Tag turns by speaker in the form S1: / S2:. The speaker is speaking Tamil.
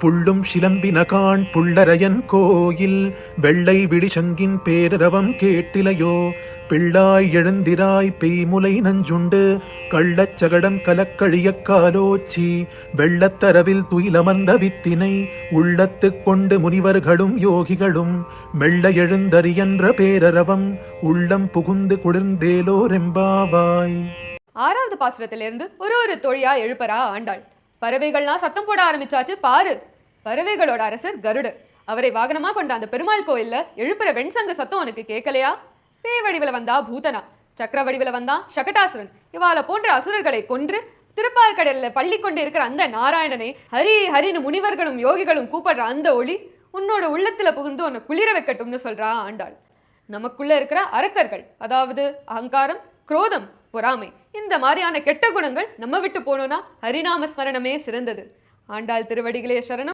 S1: புள்ளும் சிலம்பினகான் புள்ளரையன் கோயில் வெள்ளை விழிசங்கின் பேரரவம் கேட்டிலையோ பிள்ளாய் எழுந்திராய் பெய்முலை நஞ்சுண்டு கள்ளச்சகடம் கலக்கழியக் காலோச்சி வெள்ளத்தரவில் துயிலமர்ந்த வித்தினை உள்ளத்துக் கொண்டு முனிவர்களும் யோகிகளும் மெல்ல எழுந்தறியன்ற பேரரவம் உள்ளம் புகுந்து குளிர்ந்தேலோரெம்பாவாய்.
S2: ஆறாவது பாசுரத்திலிருந்து ஒரு தோழியா எழுப்பரா ஆண்டாள். பறவைகள்லாம் சத்தம் போட ஆரம்பிச்சாச்சு பாரு. பறவைகளோட அரசர் கருடர். அவரை வாகனமா கொண்ட அந்த பெருமாள் கோயில்ல எழுப்புற வெண்சங்க சத்தம் உனக்கு கேட்கலையா? பேய் வடிவில் வந்தா பூதனா, சக்கர வடிவில் வந்தா சகடாசுரன், இவாள போன்ற அசுரர்களை கொன்று திருப்பார்கடல்ல பள்ளி கொண்டு இருக்கிற அந்த நாராயணனை ஹரி ஹரின்னு முனிவர்களும் யோகிகளும் கூப்பிடுற அந்த ஒளி உன்னோட உள்ளத்துல புகுந்து உன்னை குளிர வைக்கட்டும்னு சொல்றா ஆண்டாள். நமக்குள்ள இருக்கிற அரக்கர்கள், அதாவது அகங்காரம், குரோதம், பொறாமை, இந்த மாதிரியான கெட்ட குணங்கள் நம்ம விட்டு போனோம்னா ஹரிநாம ஸ்மரணமே சிறந்தது. ஆண்டாள் திருவடிகளே சரணம்.